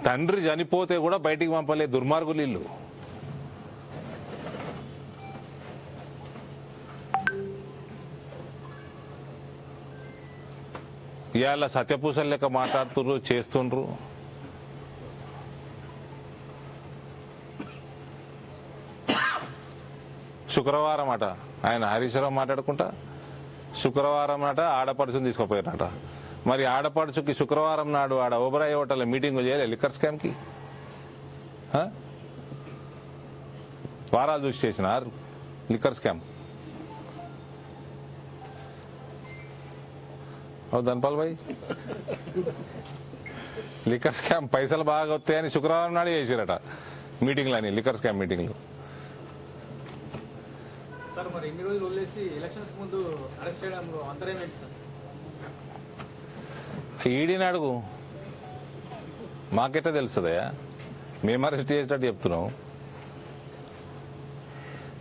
తండ్రి చనిపోతే కూడా బయటికి పంపలే దుర్మార్గులు ఇల్లు. ఇవాళ సత్యపూసలు లెక్క మాట్లాడుతుర్రు, చేస్తుండ్రు. శుక్రవారం అట ఆయన హరీశ్వరం మాట్లాడుకుంటా శుక్రవారం నాట ఆడపడుచుని తీసుకుపోయారట. మరి ఆడపడుచుకి శుక్రవారం నాడు ఆడ ఓబరాయ్ హోటల్ మీటింగ్ చేయలే లిక్కర్ స్కామ్ కి? వారాలు చూసి చేసినారు లిక్కర్ స్కామ్. ధన్పాల్ భాయ్, లిక్కర్ స్కామ్ పైసలు బాగా వస్తాయని శుక్రవారం నాడు చేసిరట మీటింగ్లు అని, లిక్కర్ స్కామ్ మీటింగ్లు. సార్ మరి ఎన్ని రోజులు వదిలేసి ఎలక్షన్స్ ముందు అరెస్ట్ చేయడంలో అంతరేం ఏంటి సార్? ఈడీని అడుగు, మాకెట్టా తెలుస్తుందయా? మేము అరెస్ట్ చేసేటట్టు చెప్తున్నాం.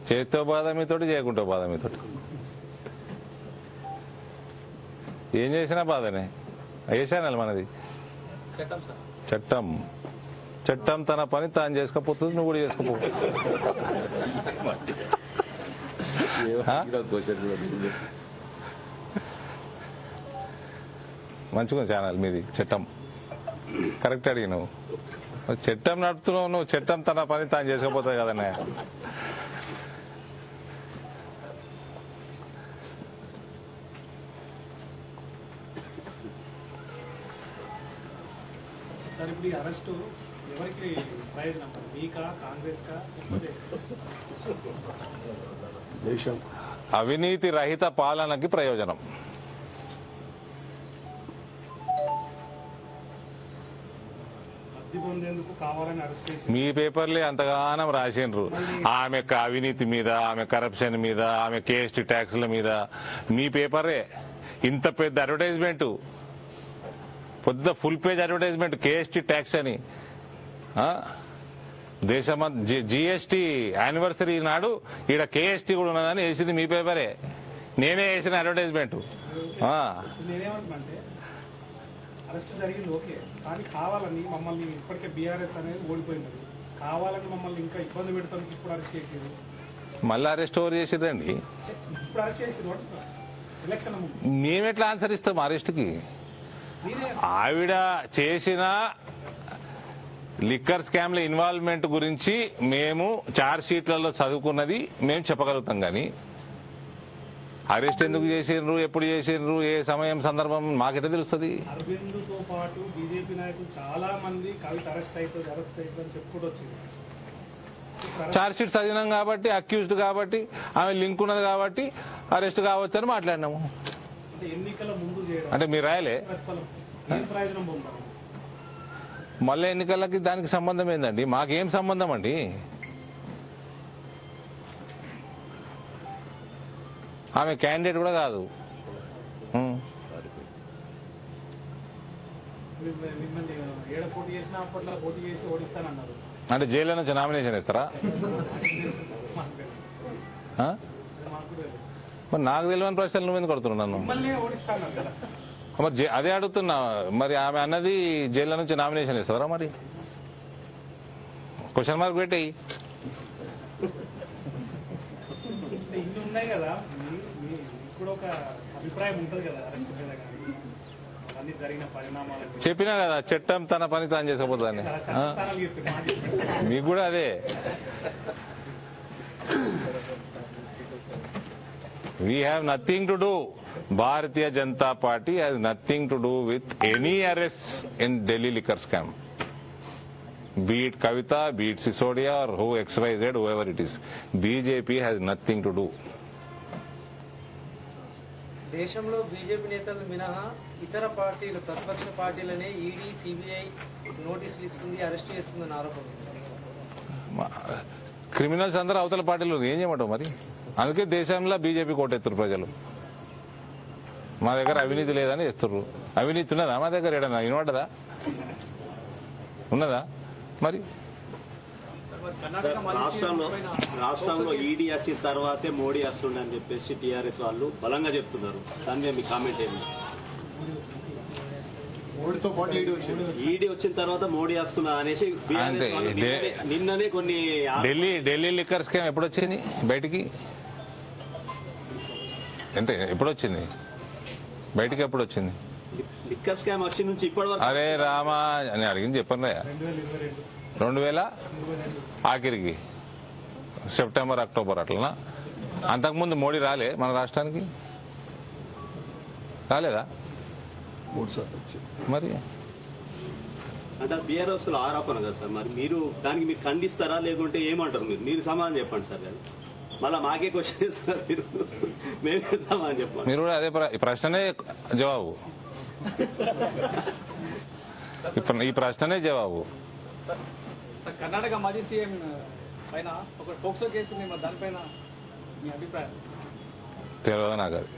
చేతితో బాధ మీతోటి, చేయకుంటో బాధ మీతోటి. ఏం చేసినా బాధనే. వేసానాలి మనది చట్టం. చట్టం తన పని తాను చేసుకోపోతుంది, నువ్వు కూడా చేసుకోపో. మంచిగా ఛానల్ మీది. చట్టం కరెక్ట్ అడిగినావు. చట్టం నడుపుతున్నావు నువ్వు. చట్టం తన పని తాను చేసుకోపోతుంది కదన్నయ్య. సార్ ఇప్పుడు ఈ అరెస్టు ఎవరికి ప్రయోజనం? మీకా, కాంగ్రెస్ కా? అవినీతి రహిత పాలనకి ప్రయోజనం. మీ పేపర్లే అంతగానం రాసిండ్రు ఆమె అవినీతి మీద, ఆమె కరప్షన్ మీద, ఆమె కేఎస్టీ ట్యాక్స్ల మీద. మీ పేపరే ఇంత పెద్ద అడ్వర్టైజ్మెంట్, పెద్ద full page advertisement KST tax అని. దేశమంతా జిఎస్టీ యానివర్సరీ నాడు ఈడ కేఎస్టీ కూడా ఉన్నదని వేసింది మీ పేపరే. నేనే వేసిన అడ్వర్టైజ్మెంట్. అరెస్ట్ జరిగింది ఓకే, కానీ కావాలని మమ్మల్ని ఇప్పటికే బీఆర్ఎస్ అనేది ఓడిపోయింది, కావాలని మమ్మల్ని ఇంకా ఇబ్బంది పెడతానికి ఇప్పుడు అరెస్ట్ చేసేది. మళ్ళీ అరెస్ట్ ఎవరు చేసిరండి? ఇప్పుడు అరెస్ట్ చేసేది ఎలక్షన్. మేమెట్లా ఆన్సర్ ఇస్తాం అరెస్ట్కి? ఆవిడ చేసిన లిక్కర్ స్కామ్ల ఇన్వాల్వ్మెంట్ గురించి మేము చార్జ్ షీట్లలో చదువుకున్నది మేము చెప్పగలుగుతాం, కానీ అరెస్ట్ ఎందుకు చేసిండ్రు, ఎప్పుడు చేసిండ్రు, ఏ సమయం సందర్భం మాకెట్లా తెలుస్తుంది? అరవింద్తో పాటు బీజేపీ నాయకులు చాలా మంది కవిత అరెస్ట్ అవుతుంది చెప్పుకుంటూ వచ్చింది. చార్జ్ షీట్ చదివినాం కాబట్టి, అక్యూజ్డ్ కాబట్టి, ఆమె లింక్ ఉన్నది కాబట్టి అరెస్ట్ కావచ్చు అని మాట్లాడినాము. ఎన్నికల ముందు అంటే మీరు రాయలే? మళ్ళీ ఎన్నికలకి దానికి సంబంధం ఏందండి? మాకేం సంబంధం అండి? ఆమె క్యాండిడేట్ కూడా కాదు. అంటే జైల్లో నుంచి నామినేషన్ ఇస్తారా? మరి నాకు తెలియని ప్రశ్నలు నువ్వెందుకు కొడుతున్నావు నన్ను? మరి అదే అడుగుతున్నా. మరి ఆమె అన్నది జైల్లో నుంచి నామినేషన్ ఇస్తారా? మరి క్వశ్చన్ మార్క్ పెట్టేయి. ఇన్ని ఉన్నాయి కదా, ఇప్పుడు ఒక అభిప్రాయం ఉంటుంది కదా అరెస్ట్ మీద, అన్ని జరిగిన పరిణామాలు చెప్పినా కదా, చట్టం తన పని తాను చేసుకోపోతుందని. మీకు కూడా అదే. We have nothing to do. Bharatiya Janata Party has nothing to do with any arrests in Delhi liquor scam. Be it Kavita, be it Sisodia, or who XYZ, whoever it is. BJP has nothing to do. దేశంలో BJP నేతలు మినహా ఇతర పార్టీలు, ప్రతిపక్ష పార్టీలనే ED, CBI నోటీసులు ఇస్తుంది, arrest చేస్తుందని ఆరోపణ. క్రిమినల్స్ అందరూ అవతల పార్టీలు ఏం చేయమంటావు మరి? అందుకే దేశంలో బీజేపీ కోటెత్తురు ప్రజలు. మా దగ్గర అవినీతి లేదని చెప్తుర్రు. అవినీతి ఉన్నదా మా దగ్గర? ఏడన్నా వినపడ్డదా? ఉన్నదా? మరి రాష్ట్రంలో ఈడీ వచ్చిన తర్వాతే మోడీ వస్తుండని చెప్పేసి టీఆర్ఎస్ వాళ్ళు బలంగా చెప్తున్నారు. దాని మీద మీ కామెంట్ ఏంటి? మోడీతో పాటు ఈడీ వచ్చింది. ఈడీ వచ్చిన తర్వాత మోడీ వస్తున్నా అనేసి BRS అంతే. వాళ్ళు నిన్ననే కొన్ని ఢిల్లీ లిక్కర్ స్కామ్ ఎప్పుడు వచ్చింది బయటికి? ఎంత ఎప్పుడు వచ్చింది బయటికి? ఎప్పుడు వచ్చింది? లిక్కర్ స్కామ్ వచ్చి నుంచి ఇప్పటి వరకు అరే రామా అని అడిగింది చెప్పండి. 2022 ఆఖరికి సెప్టెంబర్ అక్టోబర్ అట్లనా? అంతకుముందు మోడీ రాలే మన రాష్ట్రానికి? రాలేదా 3 సార్లు వచ్చింది. మరి? అంటే BRS లో ఆరోపణ కదా సార్, మరి మీరు దానికి మీరు ఖండిస్తారా లేకుంటే ఏమంటారు? మీరు సమాధానం చెప్పండి సార్. అది మళ్ళీ మాకే క్వశ్చన్ ఇస్తారు మీరు, మేమే సమాధానం చెప్పండి. మీరు కూడా అదే ఈ ప్రశ్ననే జవాబు. ఈ ప్రశ్ననే జవాబు. సార్, కర్ణాటక మాజీ సీఎం పైన ఒక పోక్సో కేసు ఉంది, మరి దానిపైన మీ అభిప్రాయం? తెలియదు నాకు అది.